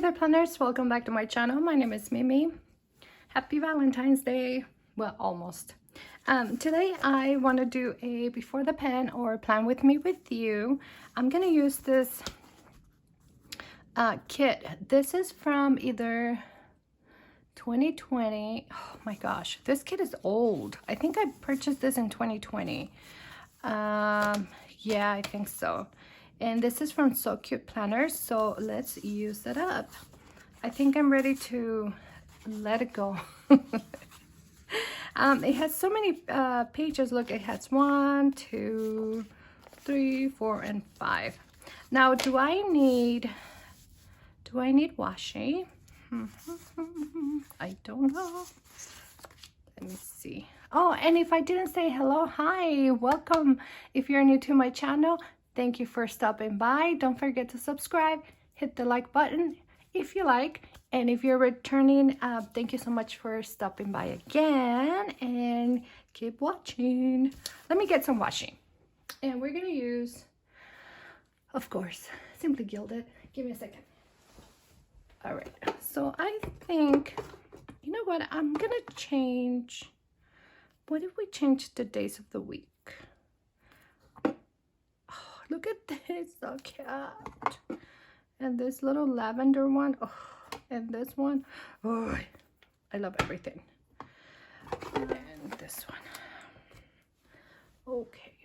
there, planners. Welcome back to my channel. My name is Mimi. Happy Valentine's Day. Well, almost. Today I want to do a before the pen or plan with me with you. I'm gonna use this kit. This is from either 2020. Oh my gosh, this kit is old. I think I purchased this in 2020. Yeah, I think so. And this is from So Cute Planners, so let's use it up. I think I'm ready to let it go. It has so many pages. Look, it has 1, 2, 3, 4, and 5. Now, do I need washi? I don't know. Let me see. Oh, and if I didn't say hello, hi, welcome. If you're new to my channel, thank you for stopping by. Don't forget to subscribe, hit the like button if you like. And if you're returning, thank you so much for stopping by again, and keep watching. Let me get some washi. And we're gonna use, of course, Simply Gilded. Give me a second. All right, so I think, you know what, I'm gonna change. What if we change the days of the week? Oh, look at this, so cute. And this little lavender one, oh, and this one, oh, I love everything. And this one. Okay,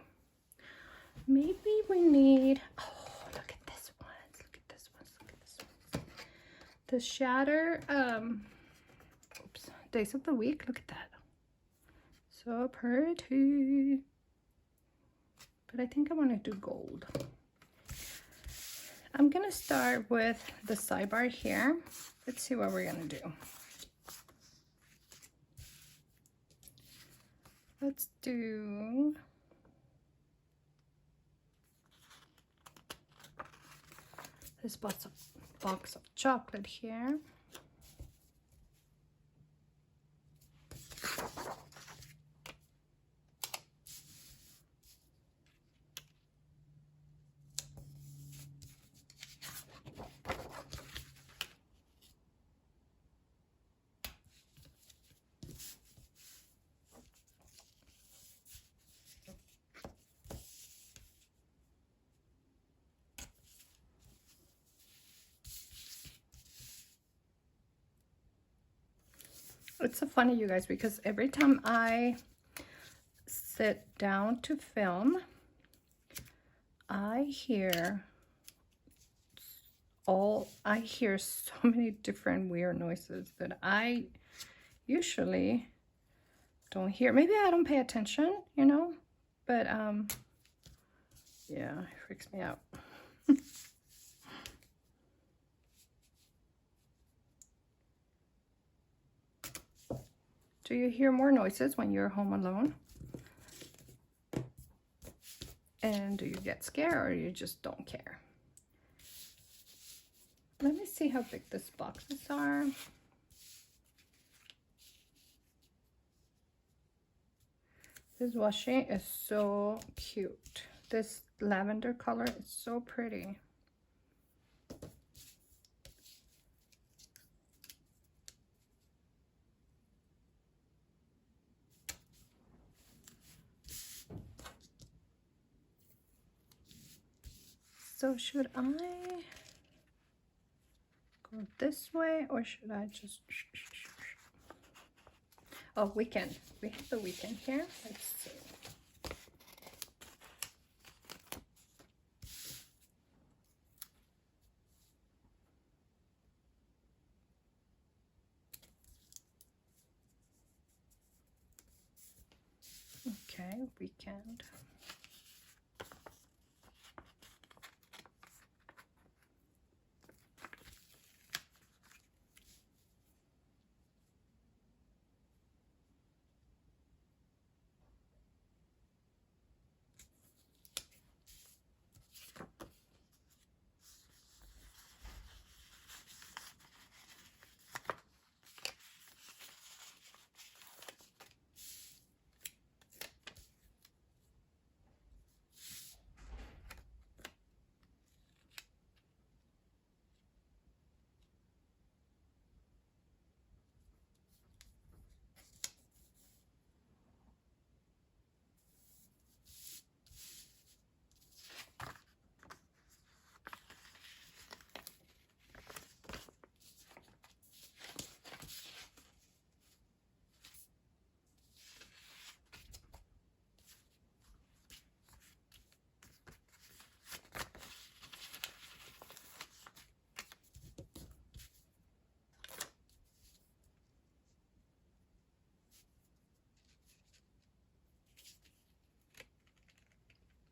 maybe we need, oh, look at this one. Look at this one. Look at this one. The Shatter, oops, days of the week. Look at that. So pretty. But I think I want to do gold. I'm gonna start with the sidebar here. Let's see what we're gonna do. Let's do this box of chocolate here. It's so funny, you guys, because every time I sit down to film, I hear so many different weird noises that I usually don't hear. Maybe I don't pay attention, you know, but yeah, it freaks me out. Do you hear more noises when you're home alone? And do you get scared, or you just don't care? Let me see how big these boxes are. This washi is so cute. This lavender color is so pretty. So should I go this way, or should I just... Oh, weekend. We have the weekend here. Let's see. Okay, weekend.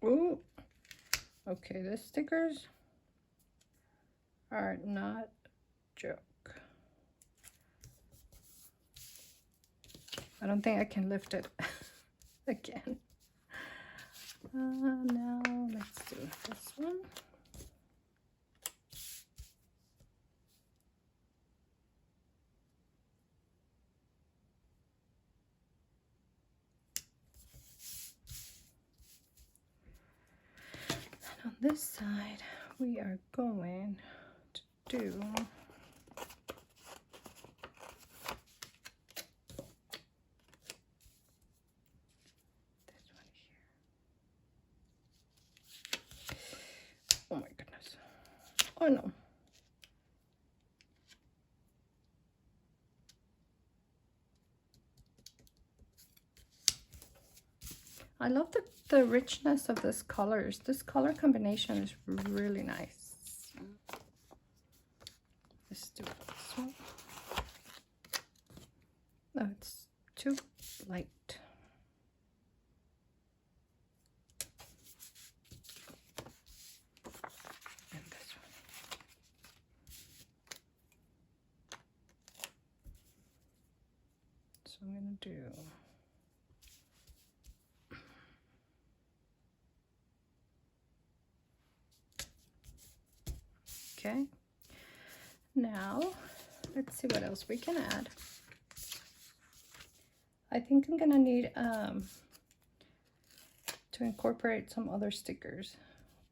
Ooh. Okay, the stickers are not joke. I don't think I can lift it again. Now let's do this one. And on this side, we are going to do this one here. Oh my goodness. Oh no. I love the richness of this colors. This color combination is really nice. Let's do this one. No, it's too light. And this one. So I'm gonna do okay. Now, let's see what else we can add. I think I'm gonna need to incorporate some other stickers.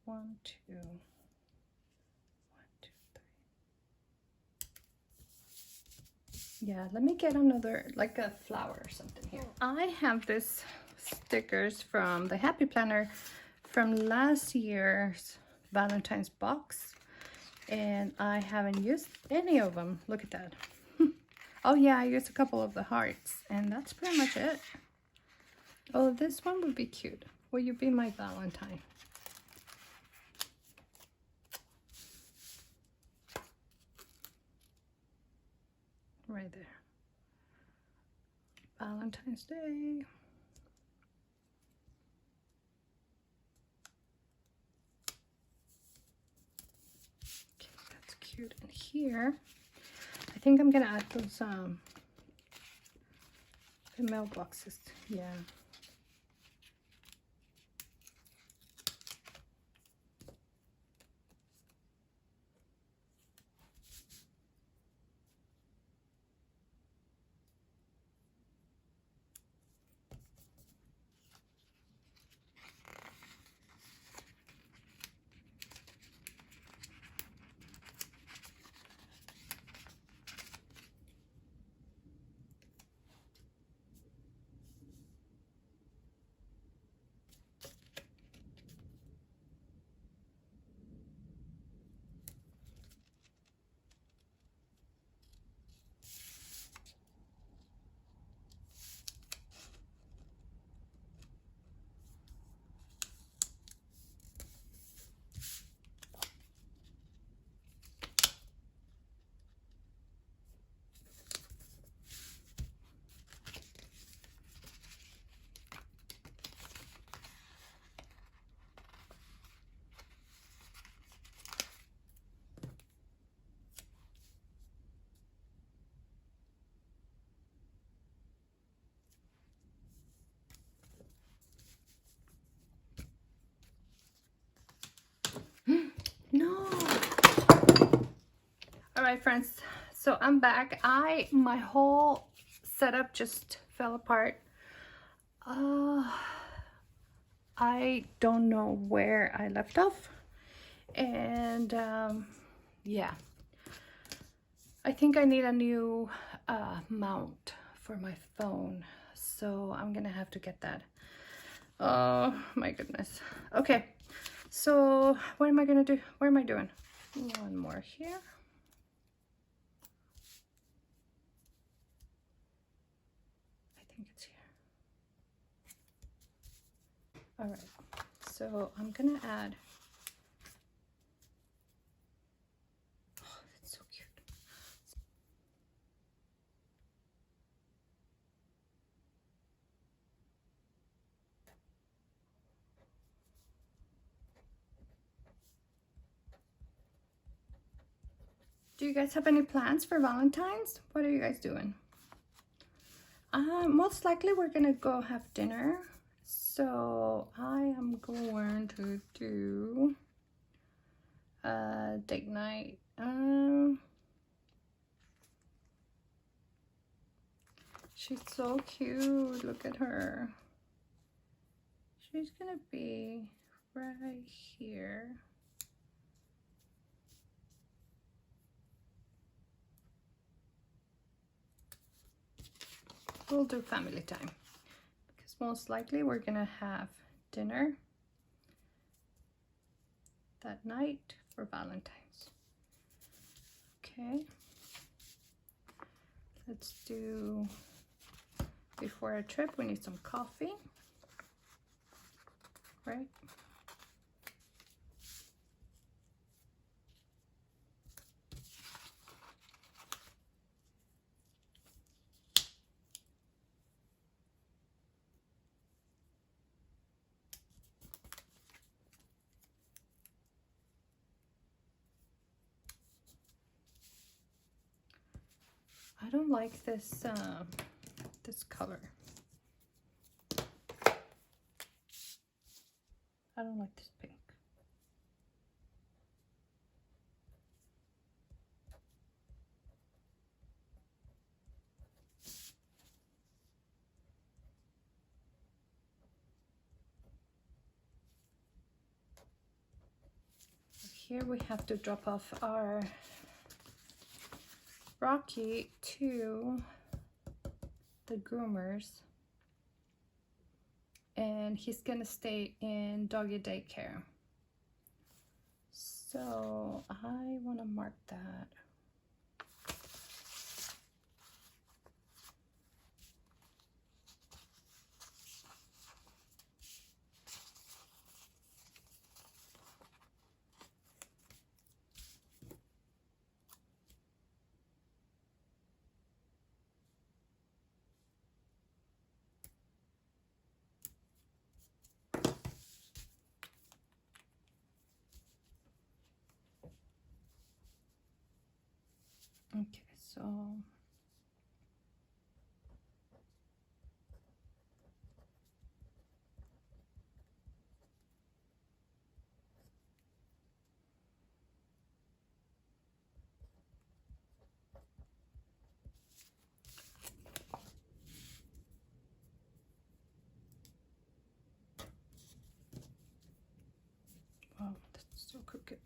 1, 2, 1, 2, 3. Yeah, let me get another, like a flower or something here. I have this stickers from the Happy Planner from last year's Valentine's box. And I haven't used any of them. Look at that. Oh yeah, I used a couple of the hearts, and that's pretty much it. Oh, this one would be cute. Will you be my Valentine? Right there. Valentine's Day. Cute. And here I think I'm gonna add those the mailboxes. Yeah, no. All right, friends, so I'm back. My whole setup just fell apart. I don't know where I left off, and yeah, I think I need a new mount for my phone, so I'm gonna have to get that. Oh my goodness. Okay, so what am I gonna do? What am I doing? One more here. I think it's here. All right, so I'm gonna add, oh, that's so cute. Do you guys have any plans for Valentine's? What are you guys doing? Most likely we're gonna go have dinner. So I am going to do a date night. She's so cute. Look at her. She's gonna be right here. We'll do family time because most likely we're gonna have dinner that night for Valentine's. Okay, let's do, before our trip we need some coffee, right? I don't like this this color. I don't like this pink. Here we have to drop off our Rocky to the groomers, and he's gonna stay in doggy daycare. So I want to mark that. Okay, so wow, that's so crooked.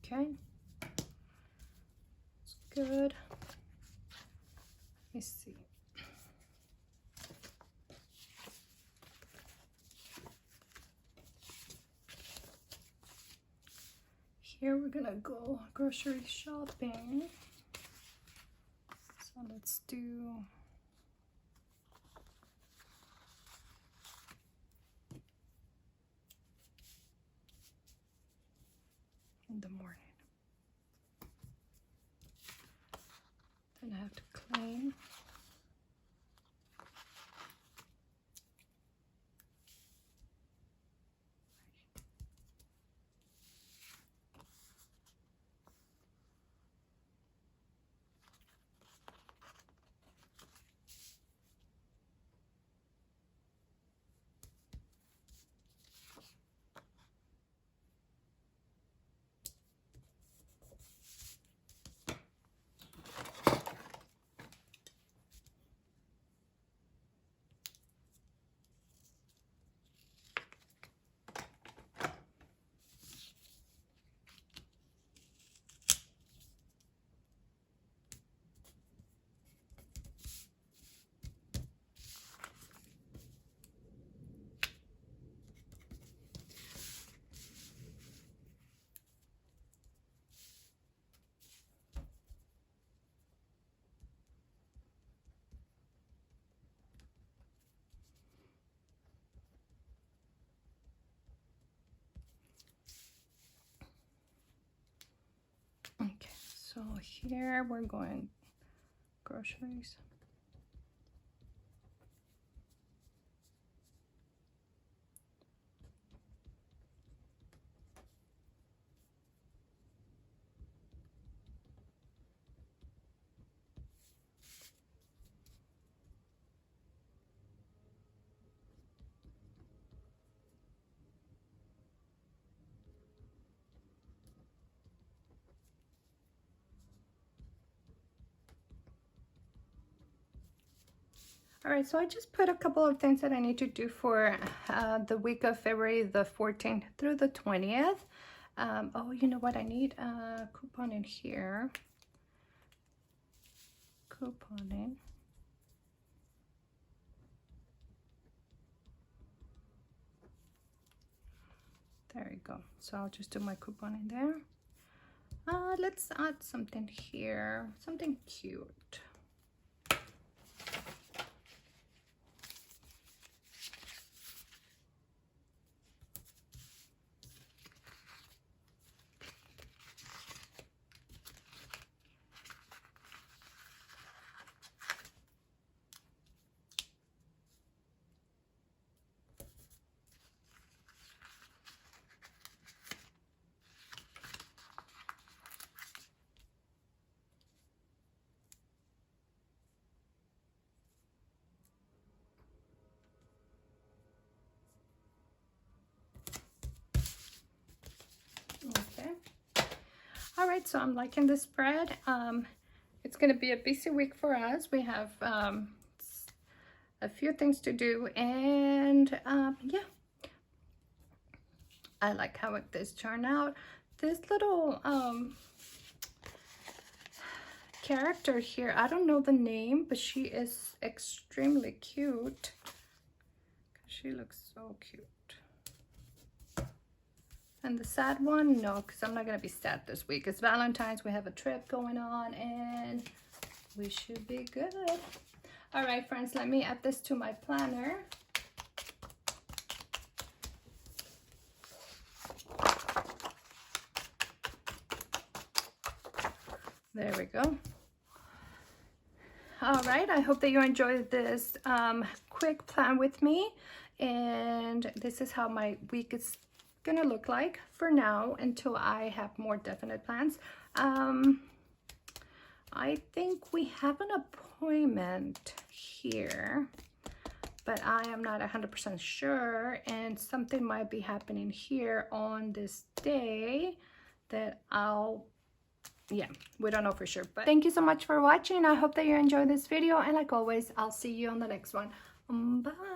Okay, it's good. Let me see. Here we're gonna go grocery shopping. So let's do in the morning. Then I have to clean. Okay, so here we're going groceries. All right, so I just put a couple of things that I need to do for the week of February the 14th through the 20th. Oh, you know what? I need a coupon in here. Couponing. There we go. So I'll just do my coupon in there. Let's add something here, something cute. Okay. All right, so I'm liking the spread. It's going to be a busy week for us. We have a few things to do, and yeah, I like how this turned out. This little character here, I don't know the name, but she is extremely cute. She looks so cute. And the sad one, no, because I'm not going to be sad this week. It's Valentine's. We have a trip going on, and we should be good. All right, friends, let me add this to my planner. There we go. All right, I hope that you enjoyed this quick plan with me. And this is how my week is gonna look like for now until I have more definite plans. I think we have an appointment here, but I am not 100% sure, and something might be happening here on this day that yeah, we don't know for sure. But thank you so much for watching. I hope that you enjoyed this video, and like always, I'll see you on the next one. Bye.